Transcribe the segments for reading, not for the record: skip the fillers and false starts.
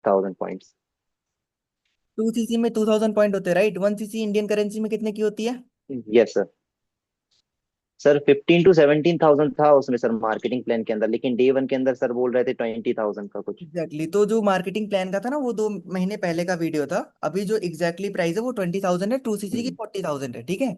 Points. 2 CC में 2000 point होते हैं, राइट? 1 सीसी इंडियन करेंसी में कितने की होती है? Yes sir. सर 15 to 17,000 था उसमें सर, मार्केटिंग प्लान के अंदर, लेकिन डे वन के अंदर सर बोल रहे थे 20,000 का कुछ। एग्जैक्टली तो जो मार्केटिंग प्लान का था ना, वो 2 महीने पहले का वीडियो था। अभी जो एग्जैक्टली प्राइस है वो 20,000 है, 2 सीसी की 40,000 है, ठीक है।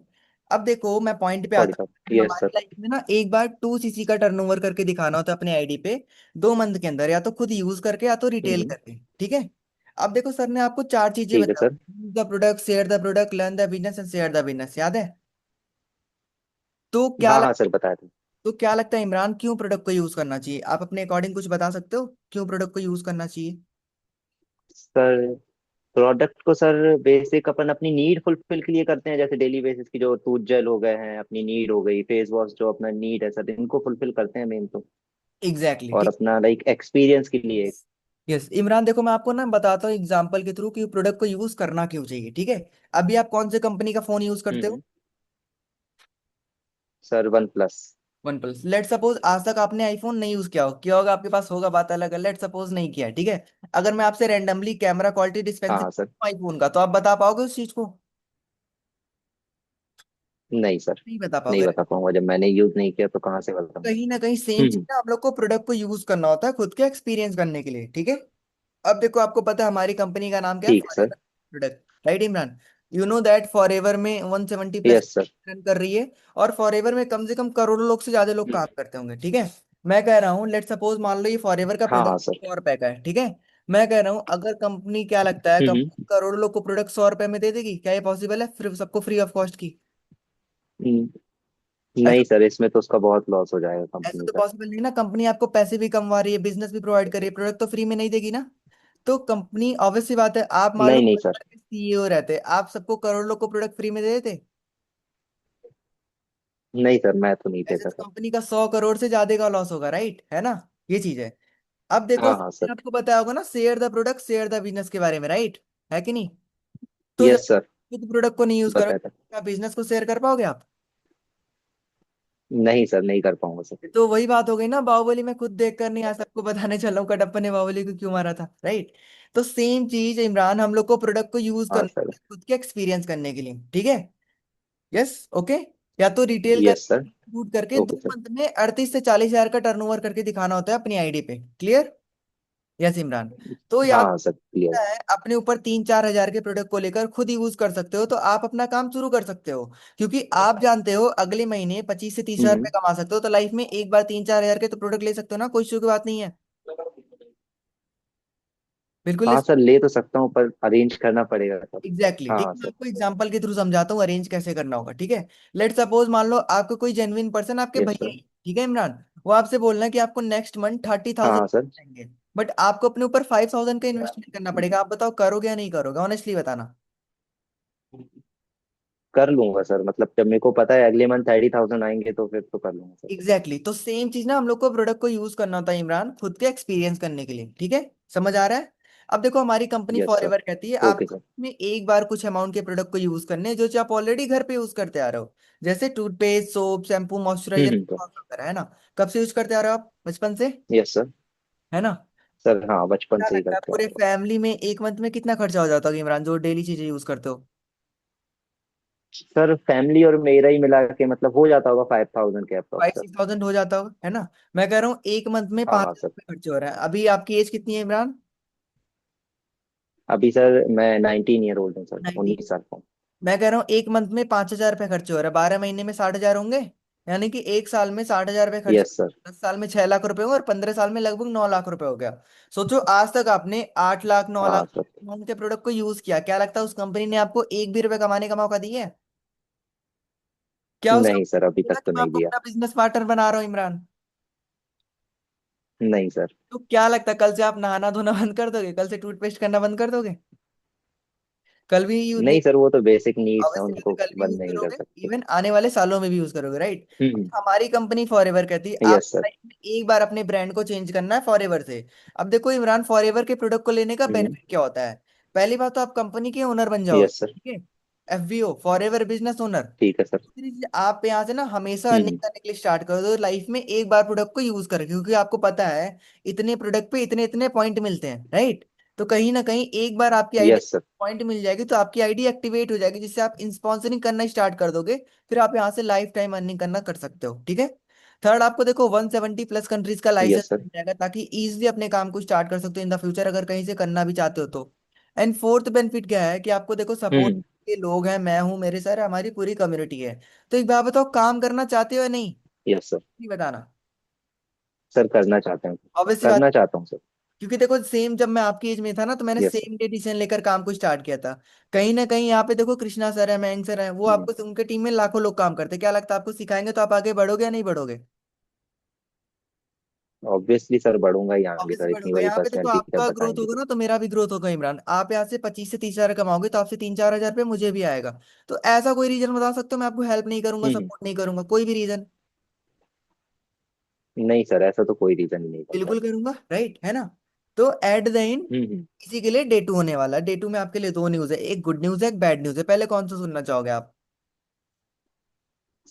अब देखो मैं पॉइंट पे सॉरी आता सर, हूँ। यस हमारी सर। लाइफ में ना एक बार 2 सीसी का टर्नओवर करके दिखाना होता है अपने आईडी पे, 2 मंथ के अंदर, या तो खुद यूज करके या तो रिटेल हम्म। करके, ठीक है। अब देखो सर ने आपको 4 चीजें ठीक है बताई: sir. The product, share the product, learn the business and share the business, याद है? तो क्या हाँ लग, हाँ सर, बताया था। तो क्या लगता है इमरान, क्यों प्रोडक्ट को यूज करना चाहिए? आप अपने अकॉर्डिंग कुछ बता सकते हो क्यों प्रोडक्ट को यूज करना चाहिए? सर प्रोडक्ट को सर बेसिक अपन अपनी नीड फुलफिल के लिए करते हैं, जैसे डेली बेसिस की जो टूथ जेल हो गए हैं, अपनी नीड हो गई, फेस वॉश जो अपना नीड है सर, इनको फुलफिल करते हैं मेन तो। एग्जैक्टली, और ठीक। अपना लाइक एक्सपीरियंस के लिए। यस इमरान, देखो मैं आपको ना बताता हूँ एग्जांपल के थ्रू कि प्रोडक्ट को यूज करना क्यों चाहिए, ठीक है। अभी आप कौन से कंपनी का फोन यूज करते हो? हम्म। Sir one plus. One plus. Let suppose आज तक आपने आईफोन नहीं यूज किया होगा, आपके पास होगा, बात अलग है। लेट सपोज नहीं किया है, ठीक है। अगर मैं आपसे रैंडमली कैमरा क्वालिटी हाँ डिस्पेंसिंग हाँ सर। आईफोन का, तो आप बता पाओगे उस चीज को? नहीं सर, नहीं बता नहीं पाओगे। बता पाऊंगा, जब मैंने यूज नहीं किया तो कहाँ से बताऊँ। कहीं ना कहीं सेम चीज हम्म। ना, आप लोग को प्रोडक्ट को यूज करना होता है खुद के एक्सपीरियंस करने के लिए, ठीक है। अब देखो आपको पता है हमारी कंपनी का नाम क्या है, ठीक sir. Forever product, right Imran? You know that forever में 170+ यस सर। रन कर रही है, और फॉरएवर में कम से कम करोड़ों लोग से ज्यादा लोग काम करते होंगे, ठीक है। मैं कह रहा हूँ लेट सपोज मान लो ये फॉरएवर का हाँ प्रोडक्ट हाँ सर। 100 रुपए का है, ठीक है। मैं कह रहा हूँ अगर कंपनी, क्या लगता है कंपनी हम्म। करोड़ों लोग को प्रोडक्ट 100 रुपए में दे देगी? क्या ये पॉसिबल है, फिर सबको फ्री ऑफ कॉस्ट की? नहीं सर, इसमें तो उसका बहुत लॉस हो जाएगा ऐसा कंपनी तो का। पॉसिबल नहीं ना, कंपनी आपको पैसे भी कमवा रही है, बिजनेस भी प्रोवाइड कर रही है, प्रोडक्ट तो फ्री में नहीं देगी ना। तो कंपनी ऑब्वियस सी बात है, आप मान लो नहीं नहीं सर। सीईओ रहते, आप सबको करोड़ लोग को प्रोडक्ट फ्री में दे देते? नहीं सर, मैं तो नहीं ऐसे देता तो सर। कंपनी का 100 करोड़ से ज्यादा का लॉस होगा, राइट, है ना? ये चीज है। अब देखो हाँ हाँ मैंने सर। आपको बताया होगा ना, share the product share the business के बारे में, राइट? है कि नहीं? तो जब यस सर, खुद प्रोडक्ट को नहीं यूज बताया था। करोगे, बिजनेस को शेयर कर पाओगे आप? नहीं सर, नहीं कर पाऊंगा सर। तो वही बात हो गई ना, बाहुबली में खुद देख कर नहीं, आज सबको बताने चला हूँ कटप्पा ने बाहुबली को क्यों मारा था, राइट? तो सेम चीज इमरान, हम लोग को प्रोडक्ट को यूज हाँ करना सर। है खुद के एक्सपीरियंस करने के लिए, ठीक है। Yes, okay. या तो रिटेल कर यस सर। शूट करके दो ओके सर। मंथ में 38 से 40 हजार का टर्नओवर करके दिखाना होता है अपनी आईडी पे, क्लियर? यस इमरान। तो या हाँ तो सर, क्लियर। है, अपने ऊपर 3-4 हजार के प्रोडक्ट को लेकर खुद यूज कर सकते हो, तो आप अपना काम शुरू कर सकते हो। क्योंकि आप जानते हो अगले महीने 25 से 30 हजार हम्म। रुपये कमा सकते हो, तो लाइफ में एक बार 3-4 हजार के तो प्रोडक्ट ले सकते हो ना, कोई इशू की बात नहीं है। बिल्कुल ले। हाँ सर, ले तो सकता हूँ पर अरेंज करना पड़ेगा सर। एग्जैक्टली ठीक, हाँ मैं सर। आपको एग्जांपल के थ्रू समझाता हूँ अरेंज कैसे करना होगा, ठीक है। लेट सपोज मान लो आपको कोई जेन्युइन पर्सन, आपके यस भैया सर। ही, ठीक है इमरान, वो आपसे बोलना है कि आपको नेक्स्ट मंथ थर्टी हाँ थाउजेंड हाँ सर। देंगे, बट आपको अपने ऊपर 5,000 का इन्वेस्टमेंट करना पड़ेगा। आप बताओ करोगे या नहीं करोगे, ऑनेस्टली बताना। कर लूंगा सर, मतलब जब मेरे को पता है अगले मंथ 30,000 आएंगे तो फिर तो कर लूंगा सर। एग्जैक्टली तो सेम चीज ना, हम लोग को प्रोडक्ट को यूज करना होता है इमरान, खुद के एक्सपीरियंस करने के लिए, ठीक है। समझ आ रहा है? अब देखो हमारी कंपनी यस सर। फॉरएवर कहती है ओके आपको सर। में एक बार कुछ अमाउंट के प्रोडक्ट को यूज करने हैं, जो कि आप ऑलरेडी घर पे यूज करते आ रहे हो, जैसे toothpaste, soap, shampoo, moisturiser, sir. है ना? कब से यूज करते आ रहे हो आप? बचपन से, यस सर। है ना? सर हाँ, बचपन क्या से ही लगता है करते आ पूरे रहा हूँ। फैमिली में एक मंथ में कितना खर्चा हो जाता होगा इमरान, जो डेली चीजें यूज करते हो? सर फैमिली और मेरा ही मिला के मतलब हो जाता होगा 5,000 के five approx sir. Six thousand हो जाता होगा, है ना? मैं कह रहा हूँ एक मंथ में हाँ पांच हाँ हजार सर। रुपये खर्चे हो रहा है। अभी आपकी एज कितनी है इमरान? अभी सर मैं 19 ईयर ओल्ड हूँ सर, 19। 19 साल का हूँ। मैं कह रहा हूँ एक मंथ में 5,000 रुपये खर्चे हो रहा है, 12 महीने में 60 हजार होंगे, यानी कि एक साल में 60 हजार रुपये खर्च, यस सर। 10 साल में 6 लाख रुपए होंगे, और 15 साल में लगभग 9 लाख रुपए हो गया। सोचो आज तक आपने 8 लाख, नौ हाँ लाख सर। अमाउंट के प्रोडक्ट को यूज किया, क्या लगता है उस कंपनी ने आपको एक भी रुपए कमाने का मौका दिया है? क्या उस नहीं सर, अभी कंपनी ने तक बोला कि तो मैं नहीं आपको दिया। अपना बिजनेस पार्टनर बना रहा हूँ इमरान? नहीं सर। तो क्या लगता है कल से आप नहाना धोना बंद कर दोगे? कल से टूथपेस्ट करना बंद कर दोगे? कल भी यूज नहीं? नहीं सर, वो तो बेसिक नीड्स हैं, ऑब्वियसली बात है, उनको कल भी यूज बंद नहीं कर करोगे, सकते। इवन आने वाले सालों में भी यूज करोगे, राइट? हम्म। हमारी कंपनी फॉरएवर कहती है आप यस सर। लाइफ में एक बार अपने ब्रांड को चेंज करना है फॉरएवर से। अब देखो इमरान, फॉरएवर के प्रोडक्ट को लेने का हम्म। बेनिफिट क्या होता है? पहली बात तो आप कंपनी के ओनर बन जाओगे, यस सर। ठीक है। FBO, forever business owner. ठीक है सर। दूसरी चीज, आप यहाँ से ना हमेशा अर्निंग हम्म। करने के लिए स्टार्ट कर दो लाइफ में, एक बार प्रोडक्ट को यूज करके, क्योंकि आपको पता है इतने प्रोडक्ट पे इतने इतने पॉइंट मिलते हैं, राइट? तो कहीं ना कहीं एक बार आपकी आईडी यस सर। पॉइंट मिल जाएगी तो आपकी आईडी एक्टिवेट हो जाएगी, जिससे आप स्पॉन्सरिंग करना स्टार्ट कर दोगे। फिर आप यहाँ से लाइफ टाइम अर्निंग करना कर सकते हो, ठीक है। थर्ड, आपको देखो 170+ कंट्रीज का लाइसेंस यस सर। मिल जाएगा, ताकि इजिली अपने काम को स्टार्ट कर सकते हो इन द फ्यूचर, अगर कहीं से करना भी चाहते हो तो। एंड फोर्थ बेनिफिट क्या है कि आपको देखो सपोर्ट हम्म। के लोग हैं, मैं हूँ, मेरे सर, हमारी पूरी कम्युनिटी है। तो एक बात बताओ, काम करना चाहते हो या नहीं? Yes sir. नहीं बताना। सर करना चाहते हैं। ऑब्वियस सी बात। करना चाहता हूँ सर। क्योंकि देखो सेम जब मैं आपकी एज में था ना, तो मैंने yes sir. Same day decision लेकर काम को स्टार्ट किया था। कहीं ना कहीं यहाँ पे देखो कृष्णा सर है, मयंक सर है, वो हम्म। आपको, उनके टीम में लाखों लोग काम करते हैं। क्या लगता है आपको सिखाएंगे तो आप आगे बढ़ोगे या नहीं बढ़ोगे? ऑब्वियसली सर बढ़ूंगा ही आगे ऑब्वियसली सर, इतनी बढ़ोगे। बड़ी यहाँ पे देखो पर्सनैलिटी जब आपका ग्रोथ बताएंगे होगा तो। ना, तो मेरा भी ग्रोथ होगा इमरान। आप यहाँ से 25 से 30 हजार कमाओगे, तो आपसे 3-4 हजार रुपये मुझे भी आएगा। तो ऐसा कोई रीजन बता सकते हो मैं आपको हेल्प नहीं करूंगा, हम्म। सपोर्ट नहीं करूंगा? कोई भी रीजन? नहीं सर, ऐसा तो कोई रीजन ही नहीं बनता बिल्कुल है। करूंगा, राइट है ना। तो एट द एंड हम्म। इसी के लिए डे 2 होने वाला है। डे 2 में आपके लिए दो न्यूज है, एक गुड न्यूज है, एक बैड न्यूज है। पहले कौन सा सुनना चाहोगे आप?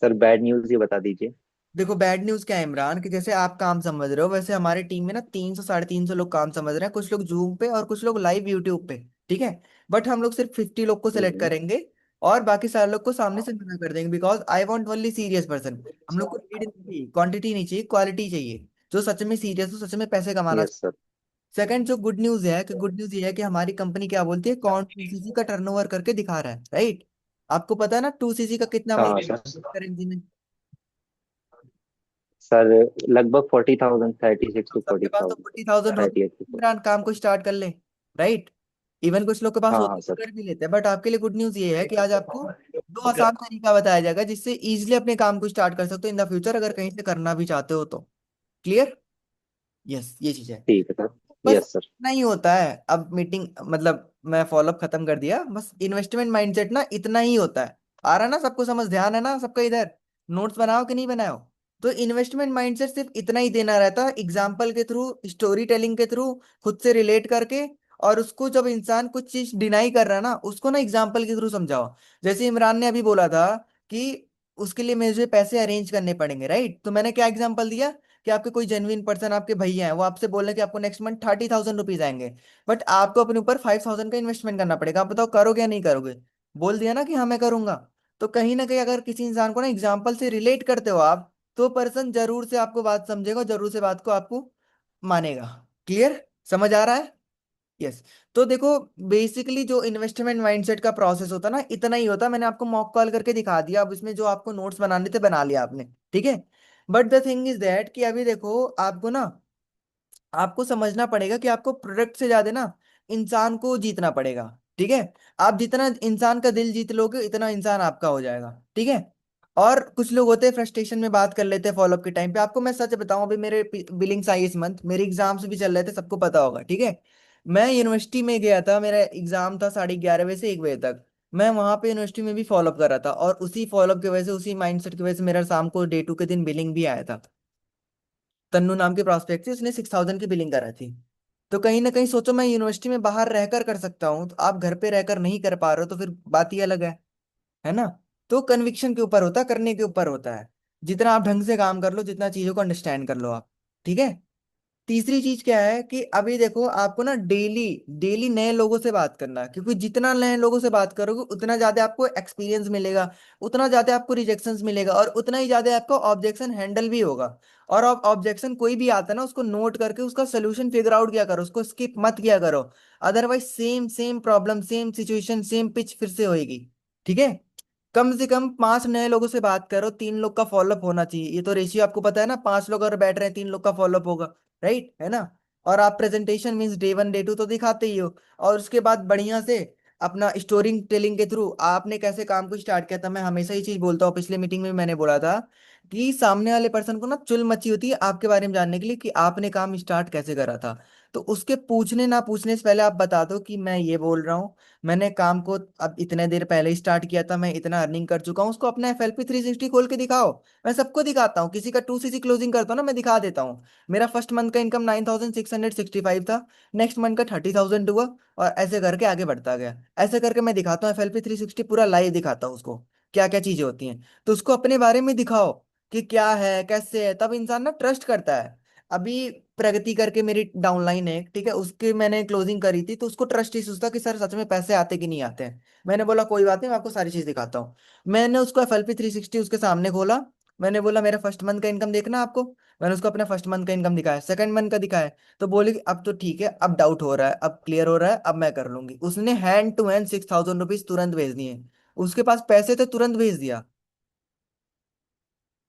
सर बैड न्यूज ही बता दीजिए। देखो बैड न्यूज क्या है इमरान, कि जैसे आप काम समझ रहे हो, वैसे हमारी टीम में ना 300 साढ़े 300 लोग काम समझ रहे हैं। कुछ लोग जूम पे और कुछ लोग लाइव यूट्यूब पे, ठीक है। बट हम लोग सिर्फ 50 लोग को सिलेक्ट हम्म। करेंगे, और बाकी सारे लोग को सामने से मना कर देंगे, because I want only serious person. हम लोग को नीड नहीं चाहिए, क्वांटिटी नहीं चाहिए, क्वालिटी चाहिए। जो सच में सीरियस हो, सच में पैसे कमाना। Yes sir. सेकंड जो गुड न्यूज है, कि गुड न्यूज ये है कि हमारी कंपनी क्या बोलती है, कौन 2cc का टर्नओवर करके दिखा रहा है, राइट। आपको पता है ना 2cc का कितना हाँ महीने सर। करेंसी में? सर लगभग 40,000, 36 तो टू सबके फोर्टी पास तो थाउजेंड 40,000 होते 38 हैं, इमरान काम को स्टार्ट कर ले, राइट। इवन कुछ लोग के पास हाँ होते हाँ हैं तो सर। कर भी लेते हैं। बट आपके लिए गुड न्यूज ये है कि आज आपको दो आसान तरीका बताया जाएगा, जिससे इजिली अपने काम को स्टार्ट कर सकते हो इन द फ्यूचर, अगर कहीं से करना भी चाहते हो तो। क्लियर? यस, ये चीज है। ठीक है सर। बस यस सर। नहीं होता है अब मीटिंग, मतलब मैं फॉलोअप खत्म कर दिया। बस इन्वेस्टमेंट माइंडसेट ना इतना ही होता है। आ रहा है ना सबको समझ, ध्यान है ना सबका इधर? नोट्स बनाओ कि नहीं बनाओ? तो इन्वेस्टमेंट माइंडसेट सिर्फ इतना ही देना रहता है, एग्जाम्पल के थ्रू, स्टोरी टेलिंग के थ्रू, खुद से रिलेट करके। और उसको जब इंसान कुछ चीज डिनाई कर रहा है ना, उसको ना एग्जाम्पल के थ्रू समझाओ। जैसे इमरान ने अभी बोला था कि उसके लिए मुझे पैसे अरेंज करने पड़ेंगे, राइट। तो मैंने क्या एग्जाम्पल दिया, कि आपके कोई जेन्युइन पर्सन, आपके भैया हैं, वो आपसे बोल रहे हैं कि आपको नेक्स्ट मंथ 30,000 रुपीज आएंगे। बट आपको अपने ऊपर 5,000 का इन्वेस्टमेंट करना पड़ेगा। आप बताओ करोगे या नहीं करोगे? बोल दिया ना कि हाँ मैं करूंगा। तो कहीं ना कहीं अगर किसी इंसान को ना एग्जाम्पल से रिलेट करते हो आप, तो पर्सन जरूर से आपको बात समझेगा, जरूर से बात को आपको मानेगा। क्लियर? समझ आ रहा है? यस। तो देखो, बेसिकली जो इन्वेस्टमेंट माइंडसेट का प्रोसेस होता है ना, इतना ही होता है। मैंने आपको मॉक कॉल करके दिखा दिया, अब इसमें जो आपको नोट्स बनाने थे बना लिया आपने, ठीक है। But the thing is that कि अभी देखो आपको ना, आपको समझना पड़ेगा कि आपको प्रोडक्ट से ज्यादा ना इंसान को जीतना पड़ेगा, ठीक है। आप जितना इंसान का दिल जीत लोगे, इतना इंसान आपका हो जाएगा, ठीक है। और कुछ लोग होते हैं फ्रस्ट्रेशन में बात कर लेते हैं फॉलोअप के टाइम पे। आपको मैं सच बताऊं, अभी मेरे बिलिंग्स आई इस मंथ, मेरे एग्जाम्स भी चल रहे थे, सबको पता होगा, ठीक है। मैं यूनिवर्सिटी में गया था, मेरा एग्जाम था 11:30 बजे से 1 बजे तक। मैं वहां पे यूनिवर्सिटी में भी फॉलोअप कर रहा था, और उसी फॉलोअप की वजह से, उसी माइंडसेट की वजह से मेरा शाम को डे 2 के दिन बिलिंग भी आया था। तन्नू नाम के प्रोस्पेक्ट थी, उसने 6,000 की बिलिंग करा थी। तो कहीं ना कहीं सोचो, मैं यूनिवर्सिटी में बाहर रहकर कर सकता हूँ, तो आप घर पे रहकर नहीं कर पा रहे हो, तो फिर बात ही अलग है ना। तो कन्विक्शन के ऊपर होता है, करने के ऊपर होता है। जितना आप ढंग से काम कर लो, जितना चीजों को अंडरस्टैंड कर लो आप, ठीक है। तीसरी चीज क्या है कि अभी देखो आपको ना डेली डेली नए लोगों से बात करना है, क्योंकि जितना नए लोगों से बात करोगे, उतना ज्यादा आपको एक्सपीरियंस मिलेगा, उतना ज्यादा आपको रिजेक्शंस मिलेगा, और उतना ही ज्यादा आपका ऑब्जेक्शन हैंडल भी होगा। और अब ऑब्जेक्शन कोई भी आता है ना, उसको नोट करके उसका सोल्यूशन फिगर आउट किया करो, उसको स्किप मत किया करो। Otherwise same same problem, same situation, same pitch फिर से होएगी, ठीक है। कम से कम 5 नए लोगों से बात करो, 3 लोग का फॉलोअप होना चाहिए। ये तो रेशियो आपको पता है ना, 5 लोग अगर बैठ रहे हैं, 3 लोग का फॉलोअप होगा, राइट है ना। और आप प्रेजेंटेशन मीन्स डे 1 डे 2 तो दिखाते ही हो, और उसके बाद बढ़िया से अपना स्टोरी टेलिंग के थ्रू आपने कैसे काम को स्टार्ट किया था। मैं हमेशा ये चीज बोलता हूँ, पिछले मीटिंग में भी मैंने बोला था कि सामने वाले पर्सन को ना चुल मची होती है आपके बारे में जानने के लिए, कि आपने काम स्टार्ट कैसे करा था। तो उसके पूछने ना पूछने से पहले आप बता दो कि मैं ये बोल रहा हूँ, मैंने काम को अब इतने देर पहले ही स्टार्ट किया था, मैं इतना अर्निंग कर चुका हूँ। उसको अपना FLP 360 खोल के दिखाओ। मैं सबको दिखाता हूँ, किसी का 2cc क्लोजिंग करता हूँ ना, मैं दिखा देता हूँ। मेरा फर्स्ट मंथ का इनकम 9,665 था, नेक्स्ट मंथ का 30,000 हुआ, और ऐसे करके आगे बढ़ता गया। ऐसे करके मैं दिखाता हूँ, FLP 360 पूरा लाइव दिखाता हूँ उसको, क्या क्या चीजें होती हैं। तो उसको अपने बारे में दिखाओ कि क्या है कैसे है, तब इंसान ना ट्रस्ट करता है। अभी प्रगति करके मेरी डाउनलाइन है, ठीक है, उसकी मैंने क्लोजिंग करी थी, तो उसको ट्रस्ट इश्यूज था कि सर सच में पैसे आते कि नहीं आते हैं। मैंने बोला कोई बात नहीं, मैं आपको सारी चीज दिखाता हूँ। मैंने उसको FLP 360 उसके सामने खोला। मैंने बोला मेरा फर्स्ट मंथ का इनकम देखना है आपको। मैंने उसको अपना फर्स्ट मंथ का इनकम दिखाया, सेकंड मंथ का दिखाया। तो बोली कि अब तो ठीक है, अब डाउट हो रहा है, अब क्लियर हो रहा है, अब मैं कर लूंगी। उसने हैंड टू हैंड 6,000 रुपीज तुरंत भेज दिए। उसके पास पैसे थे, तुरंत भेज दिया।